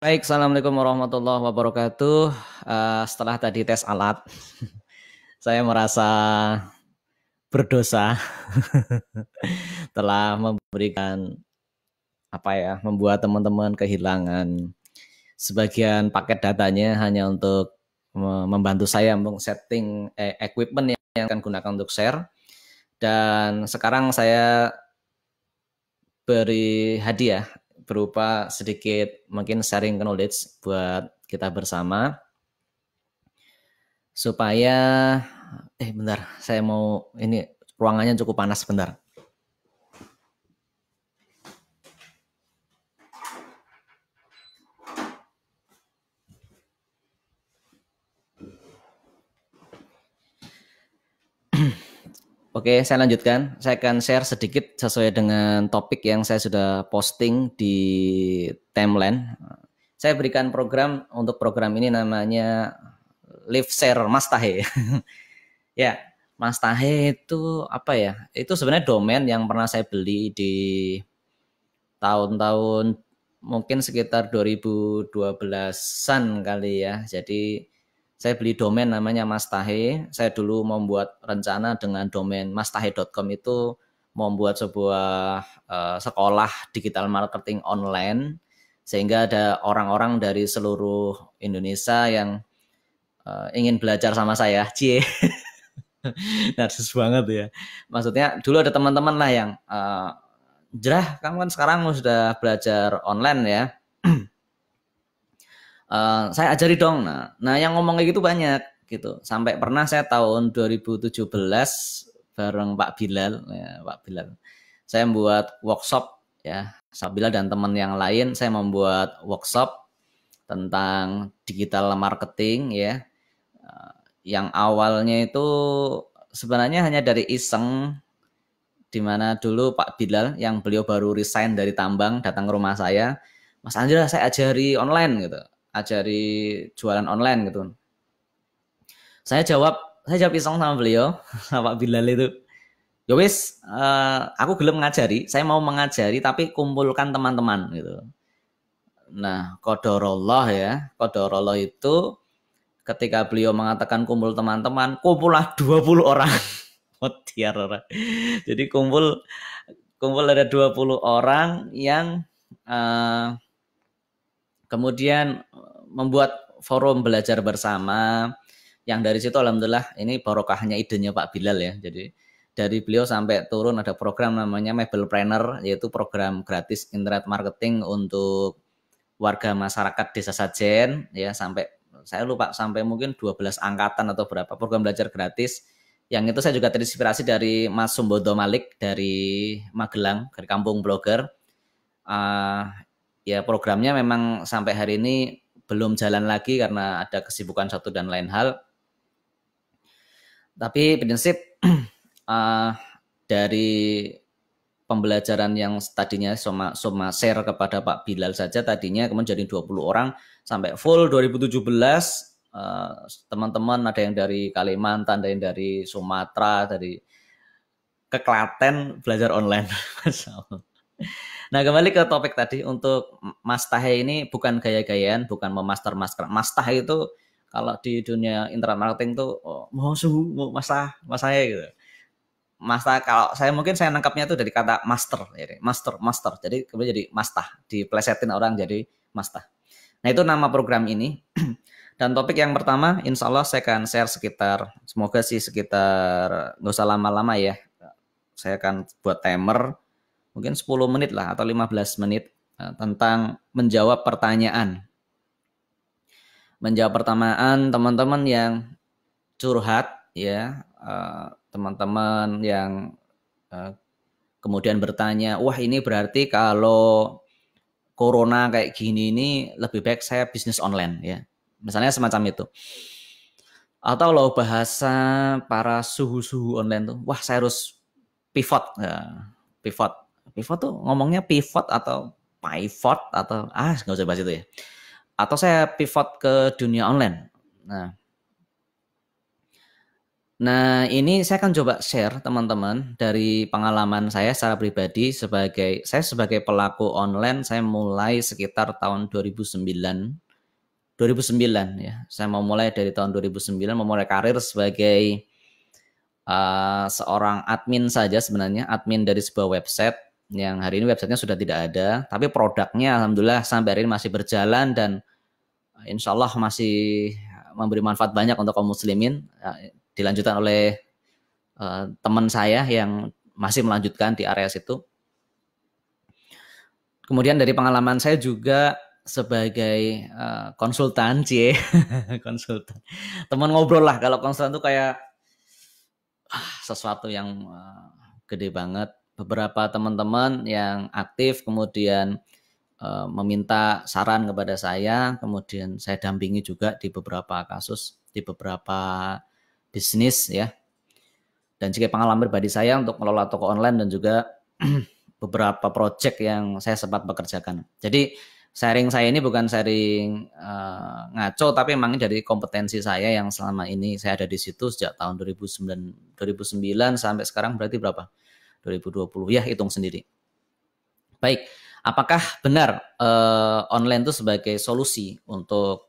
Baik, assalamualaikum warahmatullahi wabarakatuh. Setelah tadi tes alat, saya merasa berdosa telah memberikan membuat teman-teman kehilangan sebagian paket datanya hanya untuk membantu saya setting equipment yang akan gunakan untuk share. Dan sekarang saya beri hadiah berupa sedikit mungkin sharing knowledge buat kita bersama supaya bentar, saya mau ini ruangannya cukup panas bentar. Oke, saya lanjutkan. Saya akan share sedikit sesuai dengan topik yang saya sudah posting di timeline. Saya berikan untuk program ini namanya Live Share Mas Tahe. Ya, Mas Tahe itu apa ya? Itu sebenarnya domain yang pernah saya beli di tahun-tahun mungkin sekitar 2012-an kali ya. Jadi saya beli domain namanya Mas Tahe. Saya dulu membuat rencana dengan domain mastahe.com itu membuat sebuah sekolah digital marketing online sehingga ada orang-orang dari seluruh Indonesia yang ingin belajar sama saya. Cie. Narsis banget ya. Maksudnya dulu ada teman-teman lah yang Jerah, kamu kan sekarang sudah belajar online ya. Saya ajari dong. Nah, yang ngomong kayak gitu banyak gitu. Sampai pernah saya tahun 2017 bareng Pak Bilal, ya, Pak Bilal. Saya membuat workshop ya, Pak Bilal dan teman yang lain. Saya membuat workshop tentang digital marketing ya. Yang awalnya itu sebenarnya hanya dari iseng, di mana dulu Pak Bilal yang beliau baru resign dari tambang datang ke rumah saya, Mas Andra saya ajari online gitu, ajari jualan online gitu. Saya jawab iseng sama beliau, sama Pak Bilal itu, ya wis, aku gelem ngajari, saya mau mengajari tapi kumpulkan teman-teman gitu. Nah, qadarullah itu ketika beliau mengatakan kumpul teman-teman, kumpullah 20 orang. Jadi kumpul ada 20 orang yang kemudian membuat forum belajar bersama, yang dari situ alhamdulillah ini barokahnya idenya Pak Bilal ya. Jadi dari beliau sampai turun ada program namanya Mebelpreneur, yaitu program gratis internet marketing untuk warga masyarakat Desa Sajen ya, sampai saya lupa sampai mungkin 12 angkatan atau berapa program belajar gratis. Yang itu saya juga terinspirasi dari Mas Sumbodo Malik dari Magelang, dari Kampung Blogger. Ya programnya memang sampai hari ini belum jalan lagi karena ada kesibukan satu dan lain hal. Tapi prinsip dari pembelajaran yang tadinya cuma share kepada Pak Bilal saja tadinya, kemudian jadi 20 orang sampai full 2017. Teman-teman ada yang dari Kalimantan, ada yang dari Sumatera, dari ke Klaten belajar online. Nah, kembali ke topik tadi, untuk Mas Tahe ini bukan gaya-gayaan, bukan memaster masker. Mas Tahe itu kalau di dunia internet marketing tuh mau Mas Tahe gitu. Master, kalau saya mungkin saya nangkapnya itu dari kata master, jadi master. Jadi kemudian jadi mastah, diplesetin orang jadi mastah. Nah, itu nama program ini. Dan topik yang pertama, insya Allah saya akan share sekitar, semoga sih sekitar, nggak usah lama-lama ya. Saya akan buat timer, mungkin 10 menit lah atau 15 menit tentang menjawab pertanyaan. Menjawab pertanyaan teman-teman yang curhat ya, teman-teman yang kemudian bertanya, wah ini berarti kalau corona kayak gini ini lebih baik saya bisnis online ya. Misalnya semacam itu. Atau lo bahasa para suhu-suhu online tuh, wah saya harus pivot. Ya, pivot. Pivot tuh ngomongnya pivot atau pivot atau nggak usah bahas itu ya. Atau saya pivot ke dunia online. Nah, ini saya akan coba share teman-teman dari pengalaman saya secara pribadi sebagai pelaku online, saya mulai sekitar tahun 2009 ya. Saya mau mulai dari tahun 2009 memulai karir sebagai seorang admin saja sebenarnya, admin dari sebuah website yang hari ini websitenya sudah tidak ada, tapi produknya alhamdulillah sampai hari ini masih berjalan dan insya Allah masih memberi manfaat banyak untuk kaum muslimin. Dilanjutkan oleh teman saya yang masih melanjutkan di area situ. Kemudian dari pengalaman saya juga sebagai konsultan, konsultan. Teman ngobrol lah, kalau konsultan itu kayak sesuatu yang gede banget. Beberapa teman-teman yang aktif kemudian meminta saran kepada saya, kemudian saya dampingi juga di beberapa kasus, di beberapa bisnis ya. Dan juga pengalaman pribadi saya untuk mengelola toko online dan juga beberapa project yang saya sempat bekerjakan. Jadi sharing saya ini bukan sharing ngaco, tapi memang dari kompetensi saya yang selama ini saya ada di situ sejak tahun 2009 sampai sekarang berarti berapa? 2020 ya, hitung sendiri. Baik, apakah benar online itu sebagai solusi untuk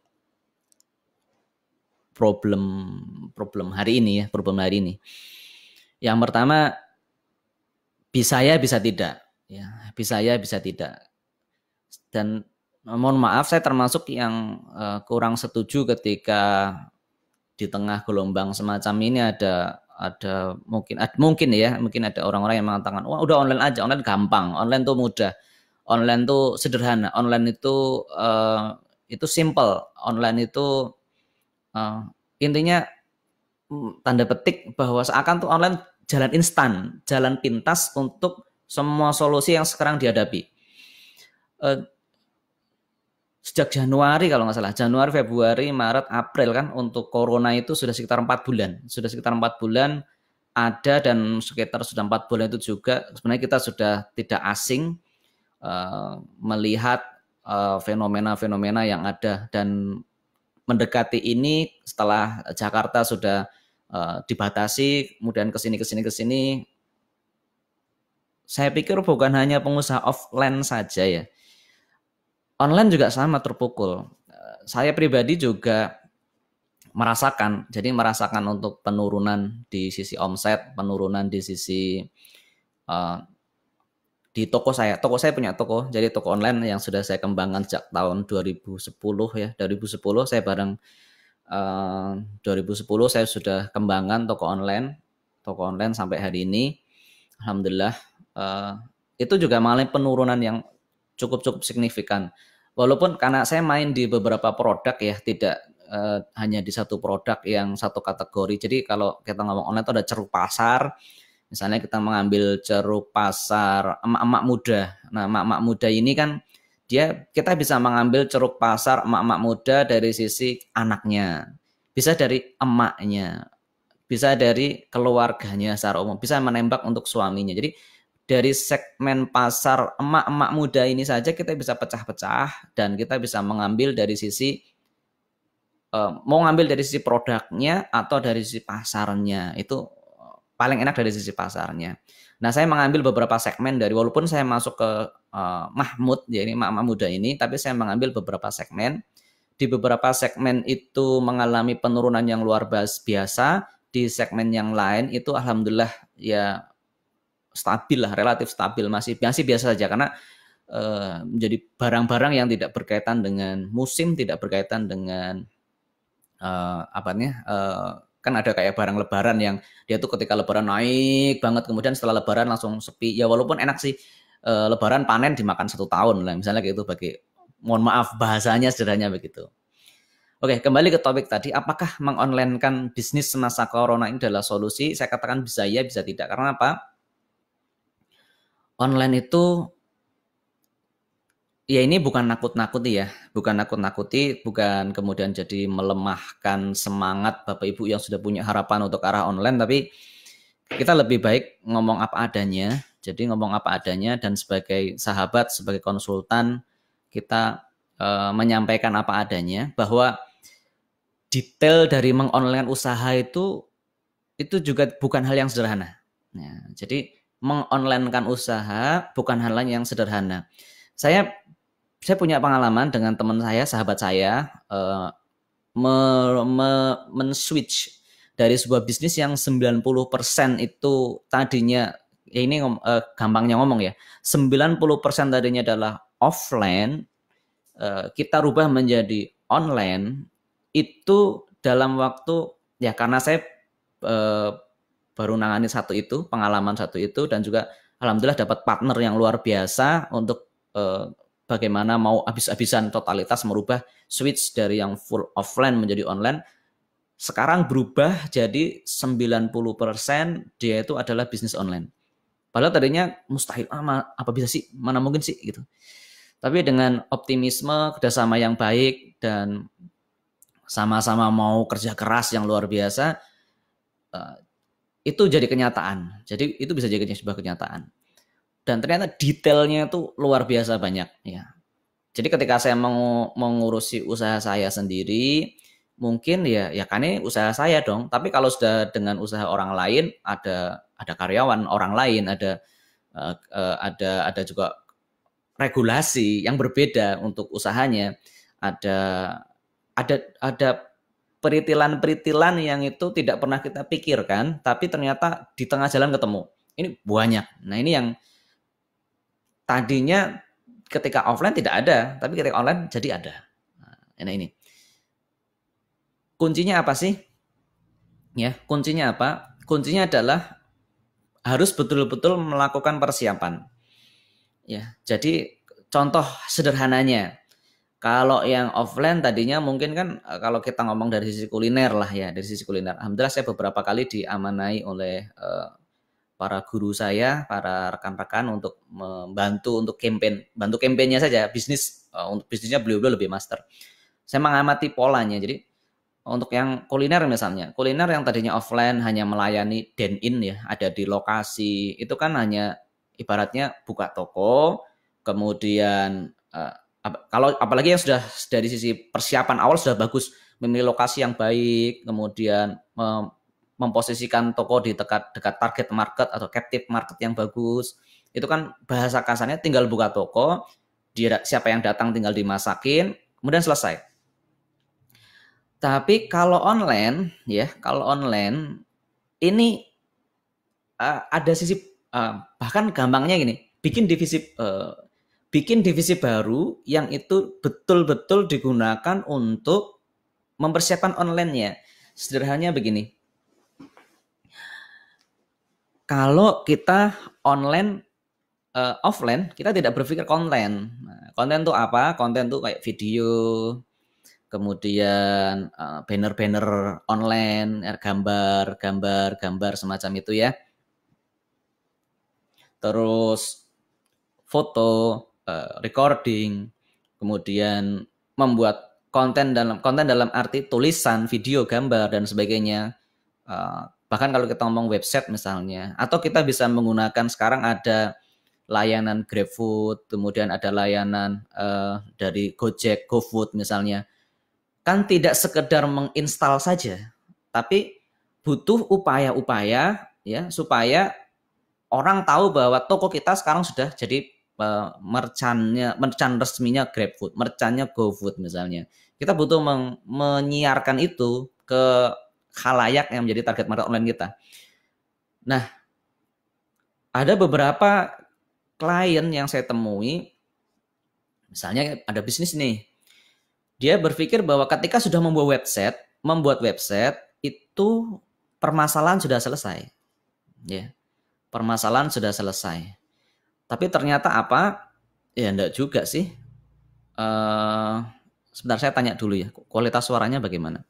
problem hari ini ya, problem hari ini? Yang pertama, bisa ya, bisa tidak. Ya, bisa ya, bisa tidak. Dan mohon maaf, saya termasuk yang kurang setuju ketika di tengah gelombang semacam ini ada mungkin ada orang-orang yang mengatakan, wah udah online aja, online gampang, online tuh mudah, online tuh sederhana, online itu simple, online itu intinya tanda petik bahwa seakan tuh online jalan instan, jalan pintas untuk semua solusi yang sekarang dihadapi. Sejak Januari kalau nggak salah, Januari, Februari, Maret, April kan untuk Corona itu sudah sekitar 4 bulan. Sudah sekitar 4 bulan ada dan sekitar sudah 4 bulan itu juga sebenarnya kita sudah tidak asing melihat fenomena-fenomena yang ada dan mendekati ini setelah Jakarta sudah dibatasi, kemudian kesini, saya pikir bukan hanya pengusaha offline saja ya, online juga sama terpukul. Saya pribadi juga merasakan untuk penurunan di sisi omset, penurunan di sisi di toko saya. Toko saya punya toko, jadi toko online yang sudah saya kembangkan sejak tahun 2010 ya. 2010 saya bareng 2010 saya sudah kembangkan toko online sampai hari ini. Alhamdulillah itu juga mengalami penurunan yang cukup signifikan. Walaupun karena saya main di beberapa produk ya, tidak hanya di satu produk yang satu kategori. Jadi kalau kita ngomong online itu ada ceruk pasar. Misalnya kita mengambil ceruk pasar emak-emak muda. Nah, emak-emak muda ini kan kita bisa mengambil ceruk pasar emak-emak muda dari sisi anaknya, bisa dari emaknya, bisa dari keluarganya secara umum, bisa menembak untuk suaminya. Jadi dari segmen pasar emak-emak muda ini saja kita bisa pecah-pecah dan kita bisa mengambil dari sisi mau ngambil dari sisi produknya atau dari sisi pasarnya, itu paling enak dari sisi pasarnya. Nah, saya mengambil beberapa segmen dari, walaupun saya masuk ke Mahmud, ya ini emak-emak muda ini, tapi saya mengambil beberapa segmen. Di beberapa segmen itu mengalami penurunan yang luar biasa, di segmen yang lain itu alhamdulillah ya stabil lah, relatif stabil, masih biasa saja karena menjadi barang-barang yang tidak berkaitan dengan musim, tidak berkaitan dengan kan ada kayak barang lebaran yang dia tuh ketika lebaran naik banget, kemudian setelah lebaran langsung sepi. Ya walaupun enak sih lebaran panen dimakan 1 tahun lah, misalnya kayak itu, mohon maaf bahasanya sederhananya begitu. Oke, kembali ke topik tadi, apakah mengonlinekan bisnis semasa corona ini adalah solusi? Saya katakan bisa ya, bisa tidak. Karena apa? Online itu ya ini bukan nakut-nakuti ya, bukan kemudian jadi melemahkan semangat Bapak Ibu yang sudah punya harapan untuk arah online, tapi kita lebih baik ngomong apa adanya. Jadi ngomong apa adanya dan sebagai sahabat, sebagai konsultan, kita menyampaikan apa adanya bahwa detail dari mengonline usaha itu itu juga bukan hal yang sederhana. Nah, jadi mengonlinekan usaha bukan hal yang sederhana. Saya punya pengalaman dengan teman saya, sahabat saya, men-switch dari sebuah bisnis yang 90% itu tadinya, ya ini gampangnya ngomong ya, 90% tadinya adalah offline, kita rubah menjadi online, itu dalam waktu, ya karena saya baru nangani pengalaman satu itu, dan juga alhamdulillah dapat partner yang luar biasa untuk bagaimana mau habis-habisan totalitas merubah switch dari yang full offline menjadi online. Sekarang berubah jadi 90% dia itu adalah bisnis online. Padahal tadinya mustahil, apa bisa sih, mana mungkin sih gitu. Tapi dengan optimisme, kerjasama yang baik, dan sama-sama mau kerja keras yang luar biasa, itu jadi kenyataan. Jadi itu bisa jadi sebuah kenyataan. Dan ternyata detailnya itu luar biasa banyak ya. Jadi ketika saya mau mengurusi usaha saya sendiri, mungkin ya kan ini usaha saya dong. Tapi kalau sudah dengan usaha orang lain, ada karyawan orang lain, ada juga regulasi yang berbeda untuk usahanya. Ada peritilan-peritilan yang itu tidak pernah kita pikirkan, tapi ternyata di tengah jalan ketemu. Ini banyak. Nah, ini yang tadinya ketika offline tidak ada, tapi ketika online jadi ada. Nah, ini. Kuncinya apa sih? Ya, kuncinya apa? Kuncinya adalah harus betul-betul melakukan persiapan. Ya, jadi contoh sederhananya, kalau yang offline tadinya mungkin kan, kalau kita ngomong dari sisi kuliner lah ya, dari sisi kuliner. Alhamdulillah saya beberapa kali diamanai oleh para guru saya, para rekan-rekan untuk membantu untuk bantu kampanye saja, untuk bisnisnya beliau-beliau lebih master. Saya mengamati polanya. Jadi untuk yang kuliner misalnya, kuliner yang tadinya offline hanya melayani dine-in ya, ada di lokasi, itu kan hanya ibaratnya buka toko, kemudian kalau apalagi yang sudah dari sisi persiapan awal sudah bagus, memilih lokasi yang baik, kemudian memposisikan toko di dekat target market atau captive market yang bagus, itu kan bahasa kasarnya tinggal buka toko, siapa yang datang tinggal dimasakin, kemudian selesai. Tapi kalau online ya, ini ada sisi, bahkan gampangnya gini, bikin divisi baru yang itu betul-betul digunakan untuk mempersiapkan online-nya. Sederhananya begini, kalau kita online, offline, kita tidak berpikir konten. Nah, konten itu apa? Konten itu kayak video, kemudian banner-banner online, gambar semacam itu ya. Terus foto, recording, kemudian membuat konten dalam arti tulisan, video, gambar dan sebagainya. Bahkan kalau kita ngomong website misalnya, atau kita bisa menggunakan, sekarang ada layanan GrabFood, kemudian ada layanan dari Gojek, GoFood misalnya. Kan tidak sekedar menginstal saja, tapi butuh upaya-upaya ya supaya orang tahu bahwa toko kita sekarang sudah jadi merchant resminya GrabFood, merchantnya GoFood misalnya. Kita butuh menyiarkan itu ke khalayak yang menjadi target market online kita. Nah, ada beberapa klien yang saya temui, misalnya ada bisnis nih, dia berpikir bahwa ketika sudah membuat website itu permasalahan sudah selesai. Ya. Permasalahan sudah selesai. Tapi ternyata apa? Ya enggak juga sih. Sebentar saya tanya dulu ya, kualitas suaranya bagaimana?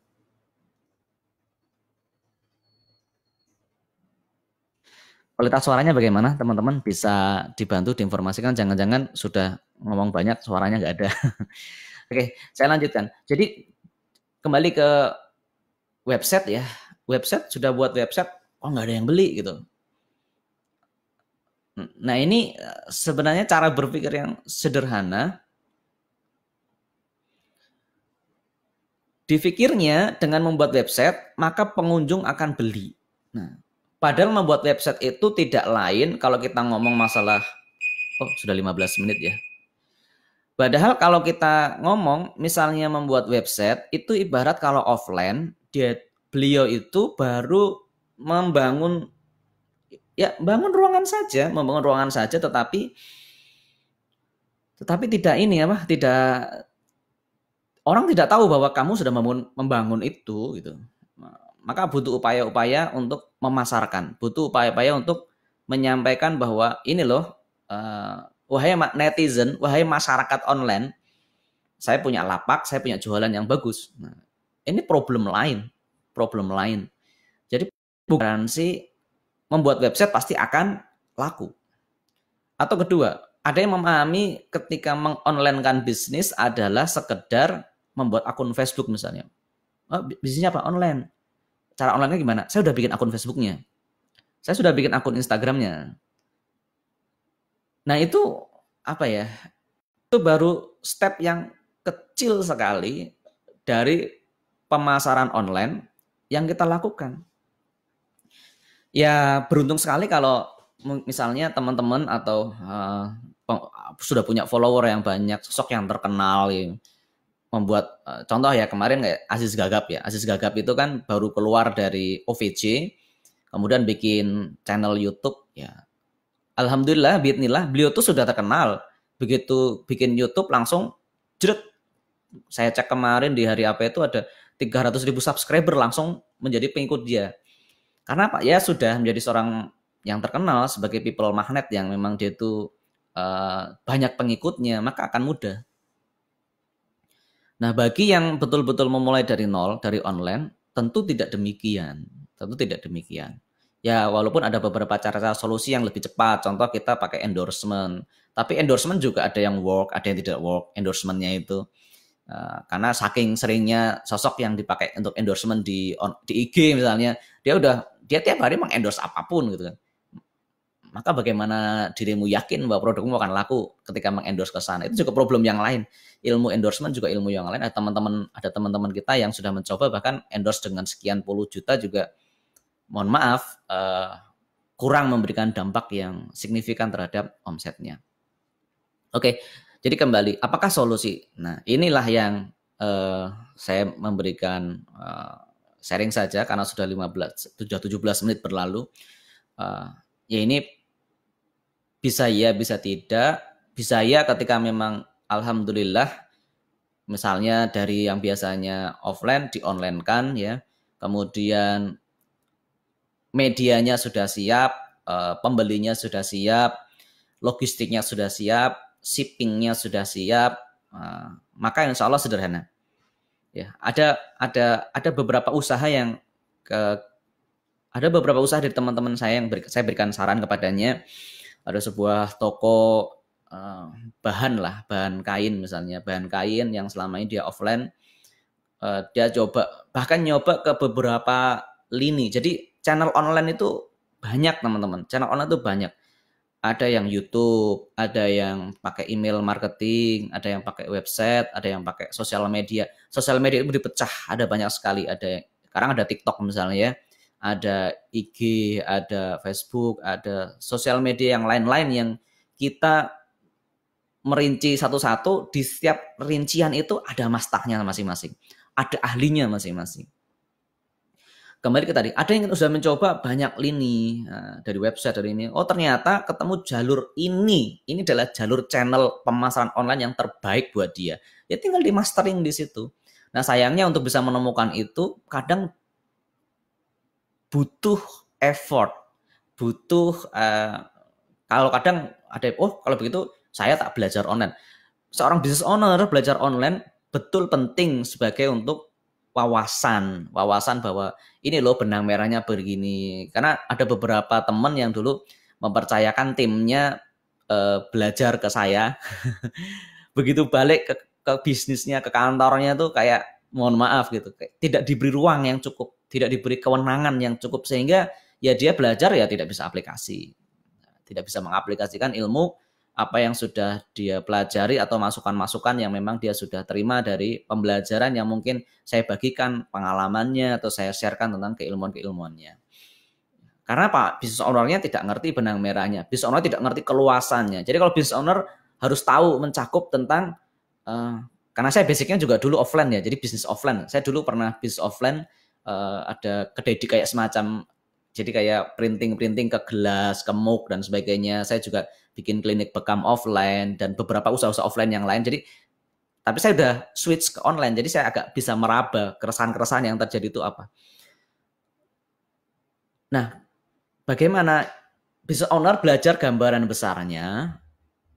Kualitas suaranya bagaimana teman-teman? Bisa dibantu diinformasikan, jangan-jangan sudah ngomong banyak suaranya nggak ada. Oke, saya lanjutkan. Jadi kembali ke website ya. Website, sudah buat website, nggak ada yang beli gitu. Nah, ini sebenarnya cara berpikir yang sederhana. Dipikirnya dengan membuat website, maka pengunjung akan beli. Nah, padahal membuat website itu tidak lain kalau kita ngomong masalah, oh sudah 15 menit ya. Padahal kalau kita ngomong misalnya membuat website itu ibarat kalau offline, beliau itu baru membangun, ya bangun ruangan saja, membangun ruangan saja, tetapi tidak ini apa, tidak, orang tidak tahu bahwa kamu sudah membangun itu gitu. Maka butuh upaya-upaya untuk memasarkan, butuh upaya-upaya untuk menyampaikan bahwa ini loh, wahai netizen, wahai masyarakat online, saya punya lapak, saya punya jualan yang bagus. Nah, ini problem lain, problem lain. Jadi bukan garansi membuat website pasti akan laku. Atau kedua, ada yang memahami ketika mengonlinekan bisnis adalah sekedar membuat akun Facebook misalnya. Oh, bisnisnya apa? Online. Cara online-nya gimana? Saya udah bikin akun Facebooknya. Saya sudah bikin akun Instagramnya. Nah itu apa ya? Itu baru step yang kecil sekali dari pemasaran online yang kita lakukan. Ya beruntung sekali kalau misalnya teman-teman atau sudah punya follower yang banyak, sosok yang terkenal ya, membuat contoh ya kemarin kayak Aziz Gagap ya. Aziz Gagap itu kan baru keluar dari OVJ, kemudian bikin channel YouTube ya. Alhamdulillah, bismillah, beliau tuh sudah terkenal. Begitu bikin YouTube langsung jeret. Saya cek kemarin di hari apa itu ada 300.000 subscriber langsung menjadi pengikut dia. Karena apa? Ya sudah menjadi seorang yang terkenal sebagai people magnet yang memang dia itu banyak pengikutnya, maka akan mudah. Nah, bagi yang betul-betul memulai dari nol, dari online, tentu tidak demikian. Tentu tidak demikian. Ya, walaupun ada beberapa cara-cara solusi yang lebih cepat. Contoh kita pakai endorsement. Tapi endorsement juga ada yang work, ada yang tidak work endorsementnya itu. Karena saking seringnya sosok yang dipakai untuk endorsement di IG misalnya, dia tiap hari mengendorse apapun gitu kan. Maka bagaimana dirimu yakin bahwa produkmu akan laku ketika mengendorse ke sana? Itu juga problem yang lain. Ilmu endorsement juga ilmu yang lain. Ada teman-teman kita yang sudah mencoba bahkan endorse dengan sekian puluh juta juga, mohon maaf, kurang memberikan dampak yang signifikan terhadap omsetnya. Oke, jadi kembali, apakah solusi? Nah, inilah yang saya memberikan sharing saja karena sudah 17 menit berlalu. Ya ini bisa ya, bisa tidak. Bisa ya ketika memang alhamdulillah misalnya dari yang biasanya offline di online kan ya. Kemudian medianya sudah siap, pembelinya sudah siap, logistiknya sudah siap, shippingnya sudah siap, maka insya Allah sederhana. Ya, ada beberapa usaha yang ada beberapa usaha dari teman-teman saya yang saya berikan saran kepadanya. Ada sebuah toko bahan kain misalnya, bahan kain yang selama ini dia offline, dia bahkan nyoba ke beberapa lini. Jadi channel online itu banyak teman-teman, channel online itu banyak. Ada yang YouTube, ada yang pakai email marketing, ada yang pakai website, ada yang pakai sosial media. Sosial media itu dipecah, ada banyak sekali. Sekarang ada TikTok misalnya ya, ada IG, ada Facebook, ada sosial media yang lain-lain yang kita merinci satu-satu. Di setiap rincian itu ada mastahnya masing-masing, ada ahlinya masing-masing. Kembali ke tadi, ada yang sudah mencoba banyak lini dari website dari ini. Oh ternyata ketemu jalur ini adalah jalur channel pemasaran online yang terbaik buat dia. Ya tinggal di mastering di situ. Nah sayangnya untuk bisa menemukan itu kadang butuh effort, butuh kalau kadang ada, kalau begitu saya tak belajar online. Seorang business owner belajar online betul penting sebagai untuk wawasan bahwa ini loh benang merahnya begini. Karena ada beberapa teman yang dulu mempercayakan timnya belajar ke saya. Begitu balik ke bisnisnya, ke kantornya tuh kayak mohon maaf gitu, tidak diberi ruang yang cukup, tidak diberi kewenangan yang cukup, sehingga ya dia belajar ya tidak bisa aplikasi, tidak bisa mengaplikasikan ilmu apa yang sudah dia pelajari atau masukan-masukan yang memang dia sudah terima dari pembelajaran yang mungkin saya bagikan pengalamannya atau saya sharekan tentang keilmuan-keilmuannya. Karena Pak, business owner-nya tidak ngerti benang merahnya. Business owner tidak ngerti keluasannya. Jadi kalau business owner harus tahu mencakup tentang karena saya basicnya juga dulu offline ya. Jadi bisnis offline. Saya dulu pernah bisnis offline ada kedai kayak semacam jadi kayak printing ke gelas, ke mug dan sebagainya. Saya juga bikin klinik bekam offline dan beberapa usaha-usaha offline yang lain. Jadi tapi saya udah switch ke online. Jadi saya agak bisa meraba keresahan-keresahan yang terjadi itu apa. Nah, bagaimana business owner belajar gambaran besarnya?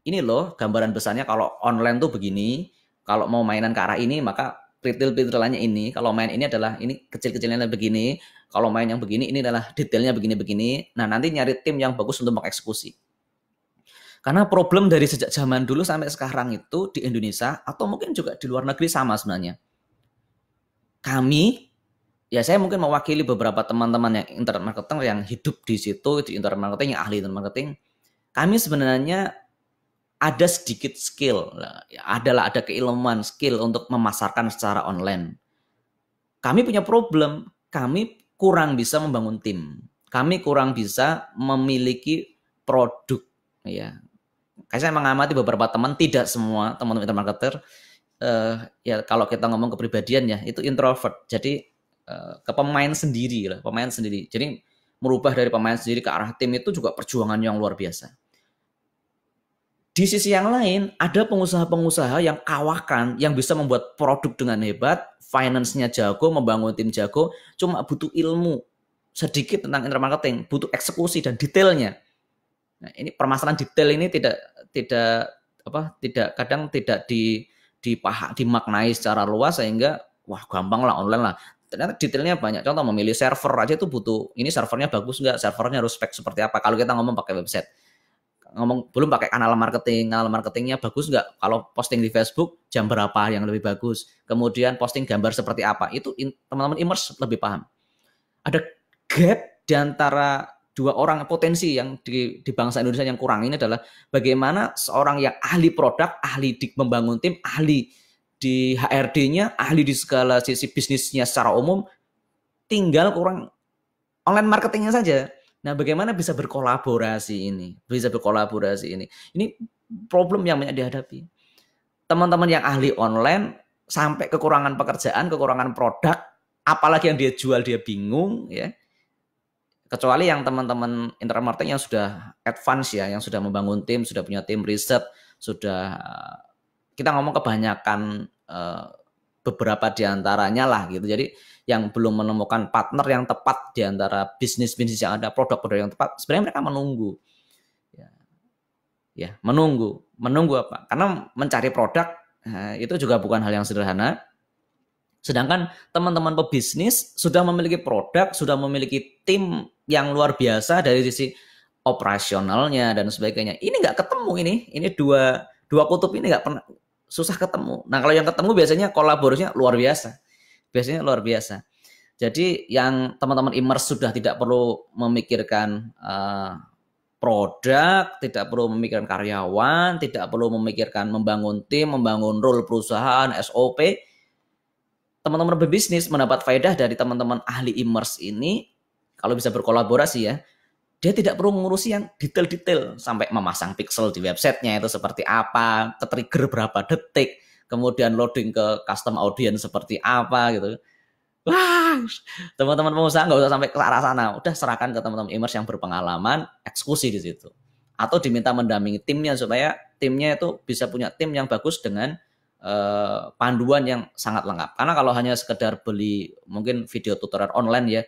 Ini loh gambaran besarnya kalau online tuh begini, kalau mau mainan ke arah ini maka detail-detailnya ini, kalau main ini adalah ini kecil-kecilnya begini, kalau main yang begini ini adalah detailnya begini-begini. Nah, nanti nyari tim yang bagus untuk mengeksekusi. Karena problem dari sejak zaman dulu sampai sekarang itu di Indonesia atau mungkin juga di luar negeri sama sebenarnya. Kami ya saya mungkin mewakili beberapa teman-teman yang internet marketing yang hidup di situ di internet marketing, yang ahli internet marketing. Kami sebenarnya ada sedikit skill, ada keilmuan skill untuk memasarkan secara online. Kami punya problem, kami kurang bisa membangun tim. Kami kurang bisa memiliki produk, ya. Kayak saya mengamati beberapa teman, tidak semua teman-teman internet marketer, ya kalau kita ngomong kepribadian ya, itu introvert. Jadi ke pemain sendiri lah, pemain sendiri. Jadi merubah dari pemain sendiri ke arah tim itu juga perjuangan yang luar biasa. Di sisi yang lain, ada pengusaha-pengusaha yang kawakan, yang bisa membuat produk dengan hebat, finance-nya jago, membangun tim jago, cuma butuh ilmu sedikit tentang internet marketing, butuh eksekusi dan detailnya. Nah, ini permasalahan detail ini kadang tidak dimaknai secara luas sehingga wah gampang lah online lah. Ternyata detailnya banyak. Contoh memilih server aja itu butuh, ini servernya bagus nggak, servernya harus spek seperti apa. Kalau kita ngomong pakai website, ngomong belum pakai kanal marketingnya bagus nggak, kalau posting di Facebook jam berapa yang lebih bagus, kemudian posting gambar seperti apa, itu teman-teman e-commerce lebih paham. Ada gap di antara dua orang potensi yang di bangsa Indonesia yang kurang ini adalah bagaimana seorang yang ahli produk, ahli di membangun tim, ahli di HRD-nya, ahli di segala sisi bisnisnya secara umum, tinggal kurang online marketingnya saja. Nah, bagaimana bisa berkolaborasi ini? Ini problem yang banyak dihadapi. Teman-teman yang ahli online sampai kekurangan pekerjaan, kekurangan produk, apalagi yang dia jual dia bingung ya. Kecuali yang teman-teman internet marketing yang sudah advance ya, yang sudah membangun tim, sudah punya tim riset, sudah kita ngomong kebanyakan beberapa diantaranya lah gitu. Jadi yang belum menemukan partner yang tepat di antara bisnis-bisnis yang ada, produk-produk yang tepat, sebenarnya mereka menunggu. Ya, menunggu apa? Karena mencari produk itu juga bukan hal yang sederhana. Sedangkan teman-teman pebisnis sudah memiliki produk, sudah memiliki tim yang luar biasa dari sisi operasionalnya dan sebagainya. Ini nggak ketemu ini dua kutub ini nggak pernah, susah ketemu. Nah kalau yang ketemu biasanya kolaborasinya luar biasa. Jadi yang teman-teman e-commerce sudah tidak perlu memikirkan produk, tidak perlu memikirkan karyawan, tidak perlu memikirkan membangun tim, membangun role perusahaan, SOP. Teman-teman berbisnis mendapat faedah dari teman-teman ahli e-commerce ini, kalau bisa berkolaborasi ya, dia tidak perlu mengurusi yang detail-detail sampai memasang pixel di websitenya itu seperti apa, ke-trigger berapa detik, kemudian loading ke custom audience seperti apa gitu. Wah, teman-teman pengusaha nggak usah sampai ke arah sana, udah serahkan ke teman-teman e-commerce yang berpengalaman, eksekusi di situ. Atau diminta mendampingi timnya supaya timnya itu bisa punya tim yang bagus dengan panduan yang sangat lengkap. Karena kalau hanya sekedar beli mungkin video tutorial online ya,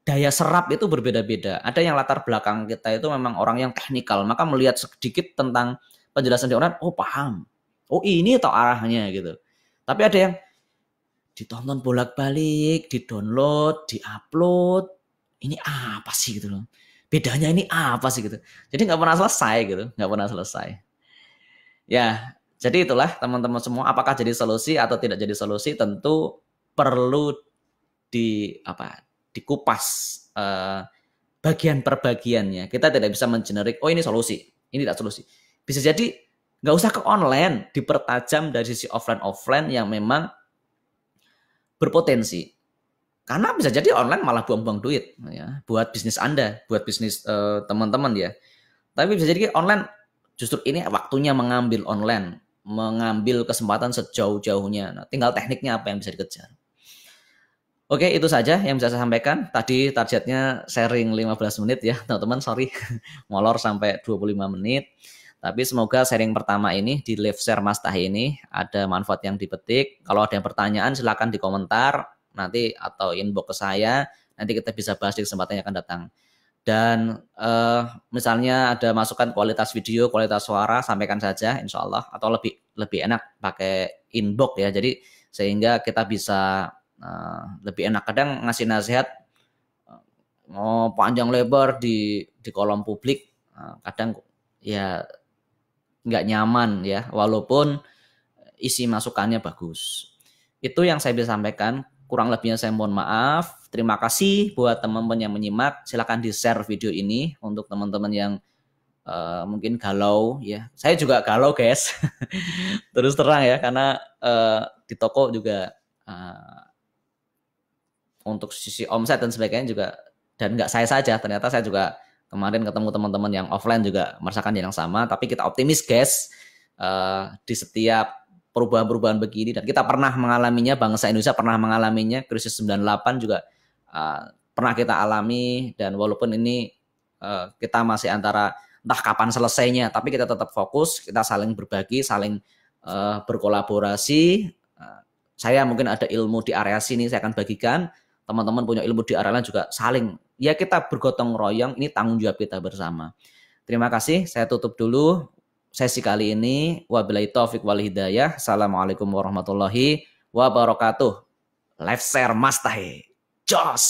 daya serap itu berbeda-beda. Ada yang latar belakang kita itu memang orang yang teknikal, maka melihat sedikit tentang penjelasan di online, oh paham, oh ini atau arahnya gitu. Tapi ada yang ditonton bolak-balik, di-download, di-upload, ini apa sih gitu loh. Bedanya ini apa sih gitu. Jadi nggak pernah selesai gitu, nggak pernah selesai. Ya, jadi itulah teman-teman semua, apakah jadi solusi atau tidak jadi solusi tentu perlu dikupas bagian per bagiannya. Kita tidak bisa mengenerik, oh ini solusi, ini tidak solusi. Bisa jadi nggak usah ke online, dipertajam dari sisi offline yang memang berpotensi. Karena bisa jadi online malah buang-buang duit ya, buat bisnis Anda, buat bisnis teman-teman ya. Tapi bisa jadi online justru ini waktunya mengambil online, mengambil kesempatan sejauh-jauhnya. Nah, tinggal tekniknya apa yang bisa dikejar. Oke, itu saja yang bisa saya sampaikan. Tadi targetnya sharing 15 menit ya, teman-teman. Sorry, molor sampai 25 menit. Tapi semoga sharing pertama ini di live share Mas Tahi ini ada manfaat yang dipetik. Kalau ada yang pertanyaan silakan di komentar nanti atau inbox ke saya. Nanti kita bisa bahas di kesempatan yang akan datang. Dan misalnya ada masukan kualitas video, kualitas suara, sampaikan saja insya Allah. Atau lebih enak pakai inbox ya. Jadi sehingga kita bisa lebih enak. Kadang ngasih nasihat mau panjang lebar di kolom publik, kadang ya nggak nyaman ya, walaupun isi masukannya bagus. Itu yang saya bisa sampaikan. Kurang lebihnya saya mohon maaf. Terima kasih buat teman-teman yang menyimak. Silakan di-share video ini untuk teman-teman yang mungkin galau ya. Saya juga galau guys. Terus terang ya, karena di toko juga untuk sisi omset dan sebagainya juga, dan nggak saya saja, ternyata saya juga kemarin ketemu teman-teman yang offline juga merasakan yang sama. Tapi kita optimis guys, di setiap perubahan-perubahan begini, dan kita pernah mengalaminya, bangsa Indonesia pernah mengalaminya, krisis 98 juga pernah kita alami. Dan walaupun ini kita masih antara entah kapan selesainya, tapi kita tetap fokus, kita saling berbagi, saling berkolaborasi. Saya mungkin ada ilmu di area sini, saya akan bagikan. Teman-teman punya ilmu di area lain juga, saling ya kita bergotong royong, ini tanggung jawab kita bersama. Terima kasih, saya tutup dulu sesi kali ini. Wabillahi taufik wal hidayah. Assalamualaikum warahmatullahi wabarakatuh. Live share Mas Tahi. Jos.